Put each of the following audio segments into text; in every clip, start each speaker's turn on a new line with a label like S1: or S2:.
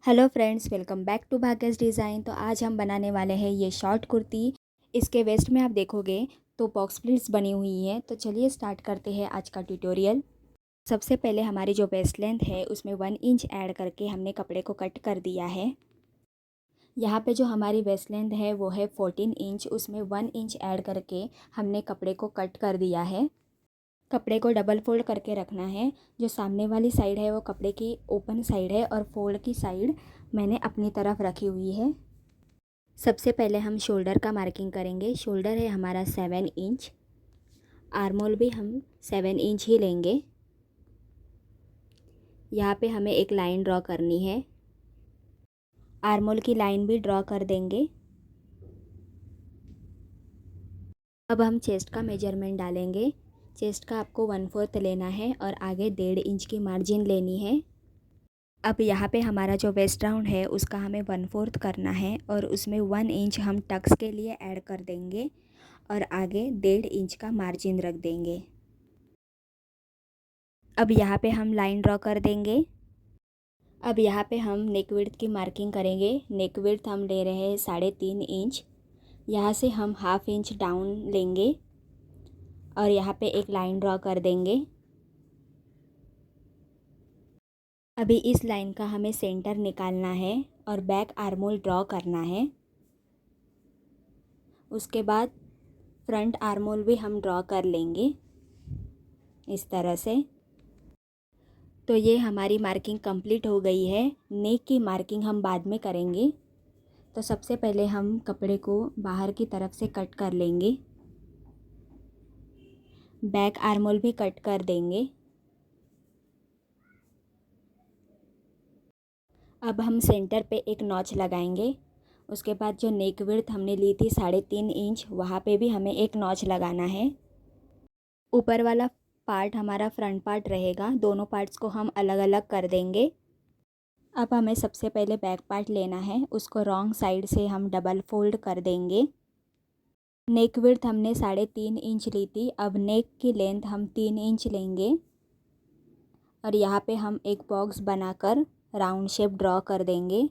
S1: Hello friends, welcome back to Bhagyas design. तो आज हम बनाने वाले हैं ये शॉर्ट कुर्ती। इसके वेस्ट में आप देखोगे तो बॉक्स प्लीट्स बनी हुई है। तो चलिए स्टार्ट करते हैं आज का ट्यूटोरियल। सबसे पहले हमारी जो वेस्ट लेंथ है उसमें 1 इंच ऐड करके हमने कपड़े को कट कर दिया है। यहाँ पे जो हमारी वेस्ट लेंथ है वो है 14 इंच, उसमें 1 इंच ऐड करके हमने कपड़े को कट कर दिया है। कपड़े को डबल फोल्ड करके रखना है। जो सामने वाली साइड है वो कपड़े की ओपन साइड है और फोल्ड की साइड मैंने अपनी तरफ रखी हुई है। सबसे पहले हम शोल्डर का मार्किंग करेंगे। शोल्डर है हमारा 7 इंच, आर्मोल भी हम 7 इंच ही लेंगे। यहाँ पे हमें एक लाइन ड्रॉ करनी है। आर्मोल की लाइन भी ड्रॉ कर देंगे। अब हम चेस्ट का मेजरमेंट डालेंगे। चेस्ट का आपको 1/4 लेना है और आगे 1.5 इंच की मार्जिन लेनी है। अब यहाँ पे हमारा जो वेस्ट राउंड है उसका हमें 1/4 करना है और उसमें 1 इंच हम टक्स के लिए ऐड कर देंगे और आगे 1.5 इंच का मार्जिन रख देंगे। अब यहाँ पे हम लाइन ड्रॉ कर देंगे। अब यहाँ पे हम नेक विड्थ की मार्किंग करेंगे। नेक विड्थ हम ले रहे हैं 3.5 इंच। यहाँ से हम 1/2 इंच डाउन लेंगे और यहाँ पे एक लाइन ड्रॉ कर देंगे। अभी इस लाइन का हमें सेंटर निकालना है और बैक आर्मोल ड्रॉ करना है। उसके बाद फ्रंट आर्मोल भी हम ड्रॉ कर लेंगे इस तरह से। तो ये हमारी मार्किंग कंप्लीट हो गई है। नेक की मार्किंग हम बाद में करेंगे। तो सबसे पहले हम कपड़े को बाहर की तरफ से कट कर लेंगे। बैक आर्मोल भी कट कर देंगे। अब हम सेंटर पे एक नॉच लगाएंगे। उसके बाद जो नेक विड्थ हमने ली थी 3.5 इंच, वहाँ पे भी हमें एक नॉच लगाना है। ऊपर वाला पार्ट हमारा फ्रंट पार्ट रहेगा। दोनों पार्ट्स को हम अलग अलग कर देंगे। अब हमें सबसे पहले बैक पार्ट लेना है। उसको रॉन्ग साइड से हम डबल फोल्ड कर देंगे। नेक विड्थ हमने 3.5 इंच ली थी। अब नेक की लेंथ हम 3 इंच लेंगे और यहाँ पे हम एक बॉक्स बनाकर राउंड शेप ड्रॉ कर देंगे।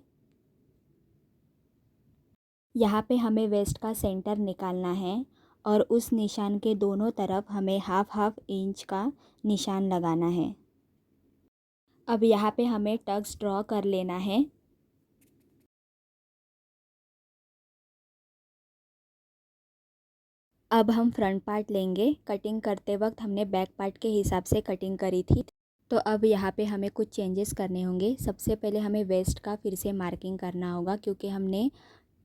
S1: यहाँ पे हमें वेस्ट का सेंटर निकालना है और उस निशान के दोनों तरफ हमें 1/2 इंच का निशान लगाना है। अब यहाँ पे हमें टक्स ड्रॉ कर लेना है। अब हम फ्रंट पार्ट लेंगे। कटिंग करते वक्त हमने बैक पार्ट के हिसाब से कटिंग करी थी। तो अब यहाँ पे हमें कुछ चेंजेस करने होंगे। सबसे पहले हमें वेस्ट का फिर से मार्किंग करना होगा क्योंकि हमने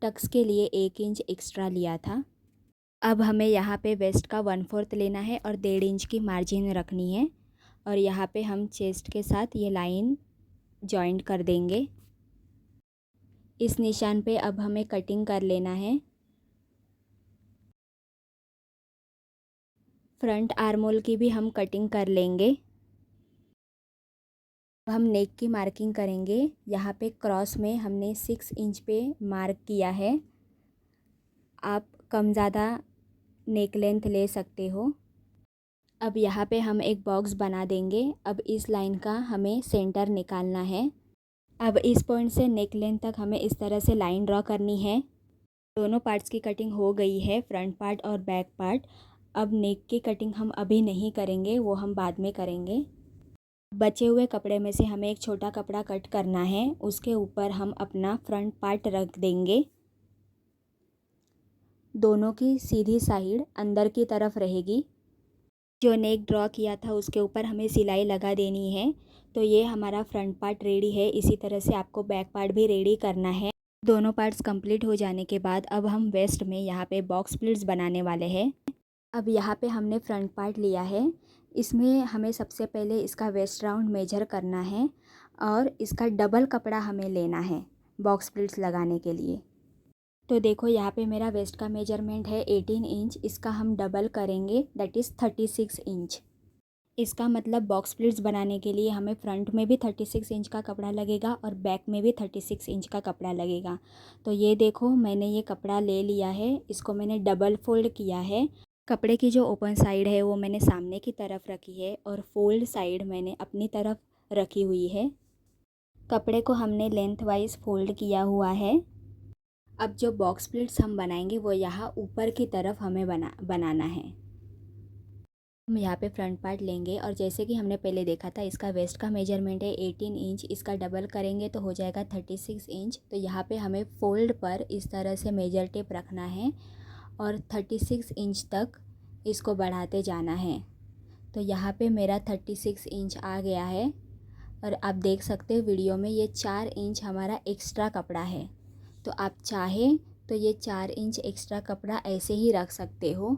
S1: टक्स के लिए 1 इंच एक्स्ट्रा लिया था। अब हमें यहाँ पे वेस्ट का 1/4 लेना है और 1.5 इंच की मार्जिन रखनी है और यहाँ पे हम चेस्ट के साथ ये लाइन जॉइंट कर देंगे। इस निशान पे अब हमें कटिंग कर लेना है। फ्रंट आर्मोल की भी हम कटिंग कर लेंगे। अब हम नेक की मार्किंग करेंगे। यहाँ पे क्रॉस में हमने 6 इंच पे मार्क किया है। आप कम ज़्यादा नेक लेंथ ले सकते हो। अब यहाँ पे हम एक बॉक्स बना देंगे। अब इस लाइन का हमें सेंटर निकालना है। अब इस पॉइंट से नेक लेंथ तक हमें इस तरह से लाइन ड्रॉ करनी है। दोनों पार्ट्स की कटिंग हो गई है, फ्रंट पार्ट और बैक पार्ट। अब नेक की कटिंग हम अभी नहीं करेंगे, वो हम बाद में करेंगे। बचे हुए कपड़े में से हमें एक छोटा कपड़ा कट करना है। उसके ऊपर हम अपना फ्रंट पार्ट रख देंगे। दोनों की सीधी साइड अंदर की तरफ रहेगी। जो नेक ड्रॉ किया था उसके ऊपर हमें सिलाई लगा देनी है। तो ये हमारा फ्रंट पार्ट रेडी है। इसी तरह से आपको बैक पार्ट भी रेडी करना है। दोनों पार्ट्स कंप्लीट हो जाने के बाद अब हम वेस्ट में यहाँ पे बॉक्स प्लीट्स बनाने वाले हैं। अब यहाँ पे हमने फ्रंट पार्ट लिया है। इसमें हमें सबसे पहले इसका वेस्ट राउंड मेजर करना है और इसका डबल कपड़ा हमें लेना है बॉक्स प्लीट्स लगाने के लिए। तो देखो यहाँ पे मेरा वेस्ट का मेजरमेंट है 18 इंच। इसका हम डबल करेंगे, दैट इज़ 36 इंच। इसका मतलब बॉक्स प्लीट्स बनाने के लिए हमें फ्रंट में भी 36 इंच का कपड़ा लगेगा और बैक में भी 36 इंच का कपड़ा लगेगा। तो ये देखो मैंने ये कपड़ा ले लिया है। इसको मैंने डबल फोल्ड किया है। कपड़े की जो ओपन साइड है वो मैंने सामने की तरफ रखी है और फोल्ड साइड मैंने अपनी तरफ रखी हुई है। कपड़े को हमने लेंथ वाइज फोल्ड किया हुआ है। अब जो बॉक्स प्लीट्स हम बनाएंगे वो यहाँ ऊपर की तरफ हमें बनाना है। हम यहाँ पे फ्रंट पार्ट लेंगे और जैसे कि हमने पहले देखा था इसका वेस्ट का मेजरमेंट है 18 इंच, इसका डबल करेंगे तो हो जाएगा 36 इंच। तो यहाँ पे हमें फोल्ड पर इस तरह से मेजर टेप रखना है और 36 इंच तक इसको बढ़ाते जाना है। तो यहाँ पे मेरा 36 इंच आ गया है और आप देख सकते हो वीडियो में ये 4 इंच हमारा एक्स्ट्रा कपड़ा है। तो आप चाहें तो ये 4 इंच एक्स्ट्रा कपड़ा ऐसे ही रख सकते हो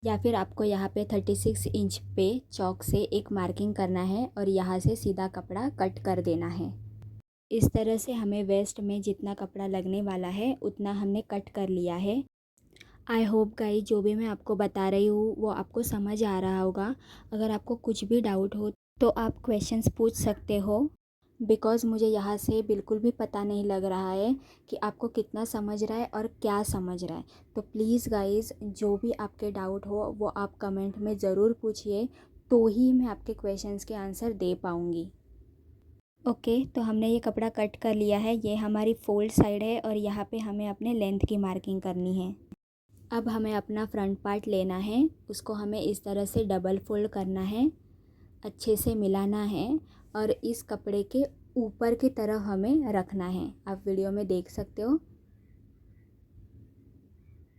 S1: या फिर आपको यहाँ पे 36 इंच पे चौक से एक मार्किंग करना है और यहाँ से सीधा कपड़ा कट कर देना है। इस तरह से हमें वेस्ट में जितना कपड़ा लगने वाला है उतना हमने कट कर लिया है। आई होप गाइस जो भी मैं आपको बता रही हूँ वो आपको समझ आ रहा होगा। अगर आपको कुछ भी डाउट हो तो आप क्वेश्चंस पूछ सकते हो, बिकॉज़ मुझे यहाँ से बिल्कुल भी पता नहीं लग रहा है कि आपको कितना समझ रहा है और क्या समझ रहा है। तो प्लीज़ गाइस जो भी आपके डाउट हो वो आप कमेंट में ज़रूर पूछिए, तो ही मैं आपके क्वेश्चंस के आंसर दे पाऊँगी। ओके, तो हमने ये कपड़ा कट कर लिया है। ये हमारी फोल्ड साइड है और यहाँ पे हमें अपने लेंथ की मार्किंग करनी है। अब हमें अपना फ्रंट पार्ट लेना है, उसको हमें इस तरह से डबल फोल्ड करना है, अच्छे से मिलाना है और इस कपड़े के ऊपर की तरफ हमें रखना है। आप वीडियो में देख सकते हो।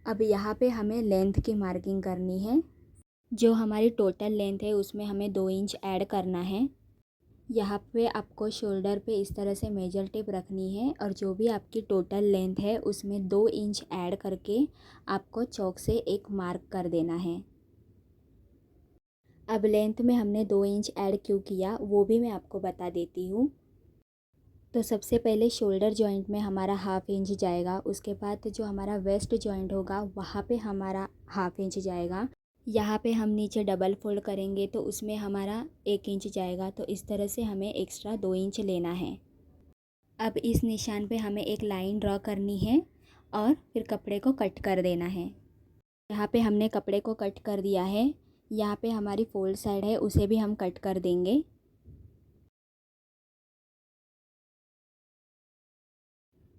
S1: अब यहाँ पे हमें लेंथ की मार्किंग करनी है। जो हमारी टोटल लेंथ है उसमें हमें 2 इंच ऐड करना है। यहाँ पे आपको शोल्डर पे इस तरह से मेजर टेप रखनी है और जो भी आपकी टोटल लेंथ है उसमें 2 इंच ऐड करके आपको चौक से एक मार्क कर देना है। अब लेंथ में हमने 2 इंच ऐड क्यों किया वो भी मैं आपको बता देती हूँ। तो सबसे पहले शोल्डर जॉइंट में हमारा हाफ़ इंच जाएगा, उसके बाद जो हमारा वेस्ट जॉइंट होगा वहाँ पे हमारा हाफ़ इंच जाएगा। यहाँ पे हम नीचे डबल फोल्ड करेंगे तो उसमें हमारा 1 इंच जाएगा। तो इस तरह से हमें एक्स्ट्रा 2 इंच लेना है। अब इस निशान पे हमें एक लाइन ड्रॉ करनी है और फिर कपड़े को कट कर देना है। यहाँ पे हमने कपड़े को कट कर दिया है। यहाँ पे हमारी फोल्ड साइड है उसे भी हम कट कर देंगे।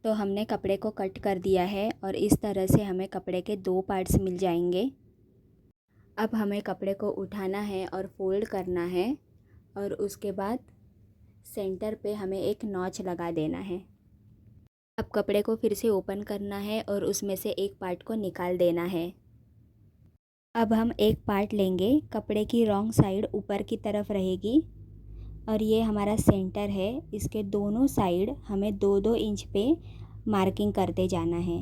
S1: तो हमने कपड़े को कट कर दिया है और इस तरह से हमें कपड़े के 2 पार्ट्स मिल जाएंगे। अब हमें कपड़े को उठाना है और फोल्ड करना है और उसके बाद सेंटर पे हमें एक नॉच लगा देना है। अब कपड़े को फिर से ओपन करना है और उसमें से एक पार्ट को निकाल देना है। अब हम एक पार्ट लेंगे, कपड़े की रॉन्ग साइड ऊपर की तरफ रहेगी और ये हमारा सेंटर है। इसके दोनों साइड हमें 2-2 इंच पे मार्किंग करते जाना है।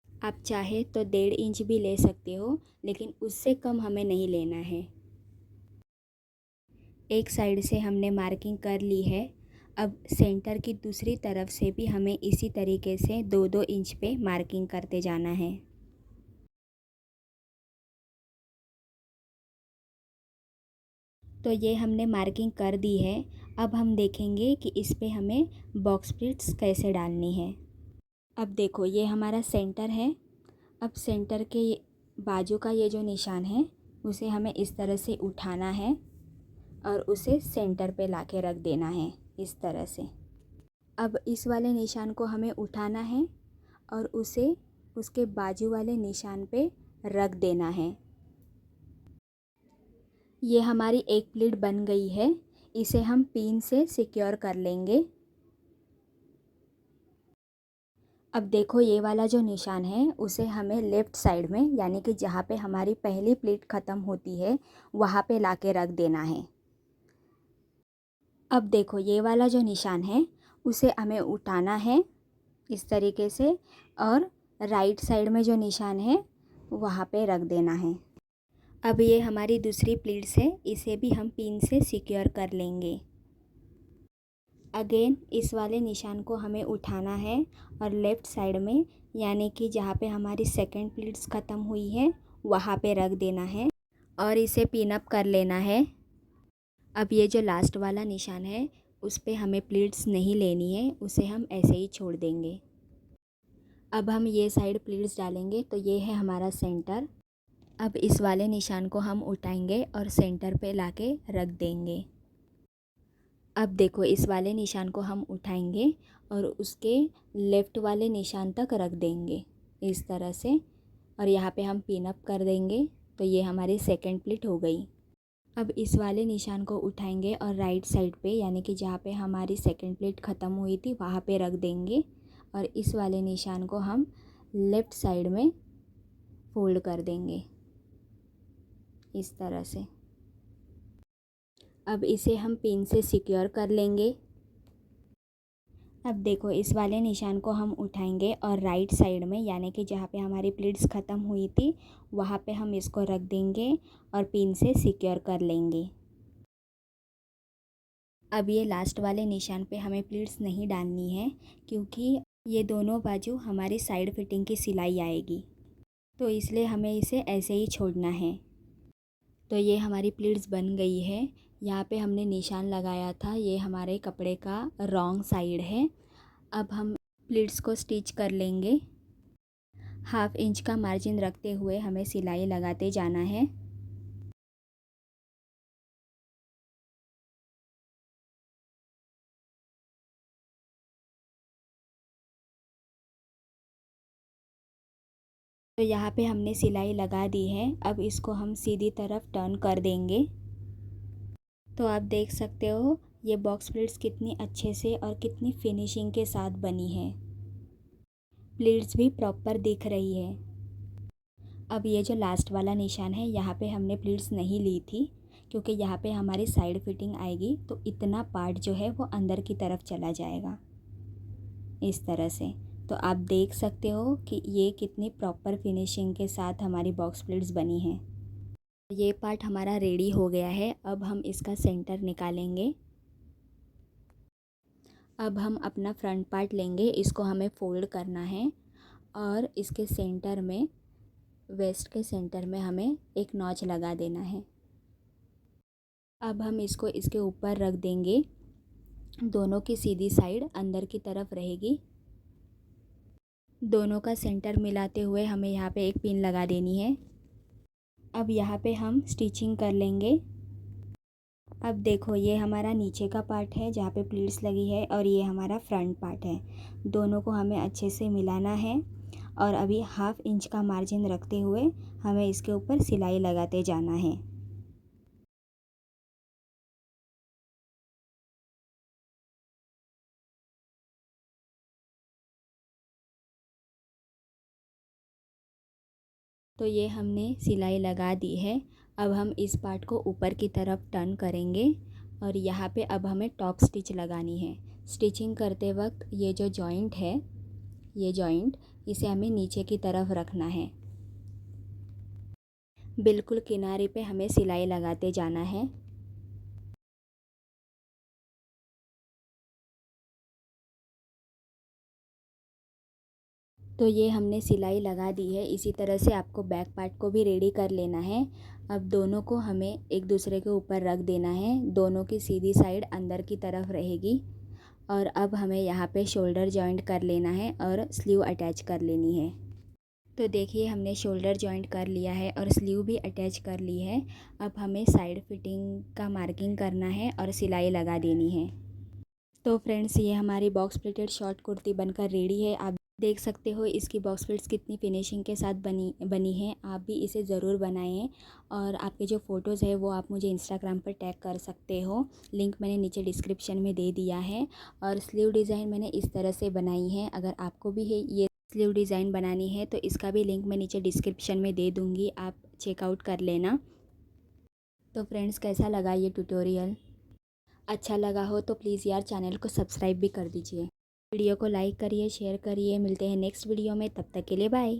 S1: आप चाहे तो 1.5 इंच भी ले सकते हो, लेकिन उससे कम हमें नहीं लेना है। एक साइड से हमने मार्किंग कर ली है। अब सेंटर की दूसरी तरफ से भी हमें इसी तरीके से 2-2 इंच पे मार्किंग करते जाना है। तो ये हमने मार्किंग कर दी है। अब हम देखेंगे कि इस पे हमें बॉक्स प्लीट्स कैसे डालनी है। अब देखो ये हमारा सेंटर है। अब सेंटर के बाजू का ये जो निशान है उसे हमें इस तरह से उठाना है और उसे सेंटर पे लाके रख देना है इस तरह से। अब इस वाले निशान को हमें उठाना है और उसे उसके बाजू वाले निशान पे रख देना है। ये हमारी एक प्लीट बन गई है। इसे हम पिन से सिक्योर कर लेंगे। अब देखो ये वाला जो निशान है उसे हमें लेफ़्ट साइड में, यानी कि जहाँ पे हमारी पहली प्लीट ख़त्म होती है वहाँ पे लाके रख देना है। अब देखो ये वाला जो निशान है उसे हमें उठाना है इस तरीके से और राइट साइड में जो निशान है वहाँ पे रख देना है। अब ये हमारी दूसरी प्लीट्स है, इसे भी हम पिन से सिक्योर कर लेंगे। अगेन इस वाले निशान को हमें उठाना है और लेफ़्ट साइड में, यानी कि जहाँ पे हमारी सेकंड प्लीट्स ख़त्म हुई है वहाँ पे रख देना है और इसे पिन अप कर लेना है। अब ये जो लास्ट वाला निशान है उस पे हमें प्लीट्स नहीं लेनी है, उसे हम ऐसे ही छोड़ देंगे। अब हम ये साइड प्लीट्स डालेंगे। तो ये है हमारा सेंटर। अब इस वाले निशान को हम उठाएंगे और सेंटर पे लाके रख देंगे। अब देखो इस वाले निशान को हम उठाएंगे और उसके लेफ़्ट वाले निशान तक रख देंगे इस तरह से, और यहाँ पे हम पिन अप कर देंगे। तो ये हमारी सेकंड प्लीट हो गई। अब इस वाले निशान को उठाएंगे और राइट साइड पे, यानी कि जहाँ पे हमारी सेकंड प्लीट ख़त्म हुई थी वहाँ पे रख देंगे, और इस वाले निशान को हम लेफ़्ट साइड में फोल्ड कर देंगे इस तरह से। अब इसे हम पिन से सिक्योर कर लेंगे। अब देखो इस वाले निशान को हम उठाएंगे और राइट साइड में, यानी कि जहाँ पे हमारी प्लीट्स ख़त्म हुई थी वहाँ पे हम इसको रख देंगे और पिन से सिक्योर कर लेंगे। अब ये लास्ट वाले निशान पे हमें प्लीट्स नहीं डालनी है, क्योंकि ये दोनों बाजू हमारी साइड फिटिंग की सिलाई आएगी, तो इसलिए हमें इसे ऐसे ही छोड़ना है। तो ये हमारी प्लीट्स बन गई है। यहाँ पे हमने निशान लगाया था, ये हमारे कपड़े का रॉन्ग साइड है। अब हम प्लीट्स को स्टिच कर लेंगे। 1/2 इंच का मार्जिन रखते हुए हमें सिलाई लगाते जाना है। तो यहाँ पे हमने सिलाई लगा दी है। अब इसको हम सीधी तरफ टर्न कर देंगे। तो आप देख सकते हो ये बॉक्स प्लीट्स कितनी अच्छे से और कितनी फिनिशिंग के साथ बनी है। प्लीट्स भी प्रॉपर दिख रही है। अब ये जो लास्ट वाला निशान है यहाँ पे हमने प्लीट्स नहीं ली थी, क्योंकि यहाँ पे हमारी साइड फिटिंग आएगी, तो इतना पार्ट जो है वो अंदर की तरफ चला जाएगा इस तरह से। तो आप देख सकते हो कि ये कितनी प्रॉपर फिनिशिंग के साथ हमारी बॉक्स प्लीट्स बनी है। ये पार्ट हमारा रेडी हो गया है। अब हम इसका सेंटर निकालेंगे। अब हम अपना फ्रंट पार्ट लेंगे, इसको हमें फोल्ड करना है और इसके सेंटर में, वेस्ट के सेंटर में हमें एक नॉच लगा देना है। अब हम इसको इसके ऊपर रख देंगे। दोनों की सीधी साइड अंदर की तरफ रहेगी। दोनों का सेंटर मिलाते हुए हमें यहाँ पे एक पिन लगा देनी है। अब यहाँ पे हम स्टिचिंग कर लेंगे। अब देखो ये हमारा नीचे का पार्ट है जहाँ पे प्लीट्स लगी है, और ये हमारा फ्रंट पार्ट है। दोनों को हमें अच्छे से मिलाना है और अभी 1/2 इंच का मार्जिन रखते हुए हमें इसके ऊपर सिलाई लगाते जाना है। तो ये हमने सिलाई लगा दी है। अब हम इस पार्ट को ऊपर की तरफ टर्न करेंगे और यहाँ पे अब हमें टॉप स्टिच लगानी है। स्टिचिंग करते वक्त ये जो जॉइंट है, ये जॉइंट, इसे हमें नीचे की तरफ रखना है। बिल्कुल किनारे पे हमें सिलाई लगाते जाना है। तो ये हमने सिलाई लगा दी है। इसी तरह से आपको बैक पार्ट को भी रेडी कर लेना है। अब दोनों को हमें एक दूसरे के ऊपर रख देना है। दोनों की सीधी साइड अंदर की तरफ रहेगी। और अब हमें यहाँ पे शोल्डर जॉइंट कर लेना है और स्लीव अटैच कर लेनी है। तो देखिए हमने शोल्डर जॉइंट कर लिया है और स्लीव भी अटैच कर ली है। अब हमें साइड फिटिंग का मार्किंग करना है और सिलाई लगा देनी है। तो फ्रेंड्स ये हमारी बॉक्स प्लीटेड शॉर्ट कुर्ती बनकर रेडी है। आप देख सकते हो इसकी बॉक्स प्लीट्स कितनी फिनिशिंग के साथ बनी है। आप भी इसे ज़रूर बनाएं और आपके जो फ़ोटोज़ है वो आप मुझे इंस्टाग्राम पर टैग कर सकते हो। लिंक मैंने नीचे डिस्क्रिप्शन में दे दिया है। और स्लीव डिज़ाइन मैंने इस तरह से बनाई है। अगर आपको भी है ये स्लीव डिज़ाइन बनानी है तो इसका भी लिंक मैं नीचे डिस्क्रिप्शन में दे दूँगी, आप चेकआउट कर लेना। तो फ्रेंड्स कैसा लगा ये ट्यूटोरियल? अच्छा लगा हो तो प्लीज़ यार चैनल को सब्सक्राइब भी कर दीजिए। वीडियो को लाइक करिए, शेयर करिए। मिलते हैं नेक्स्ट वीडियो में, तब तक के लिए बाय।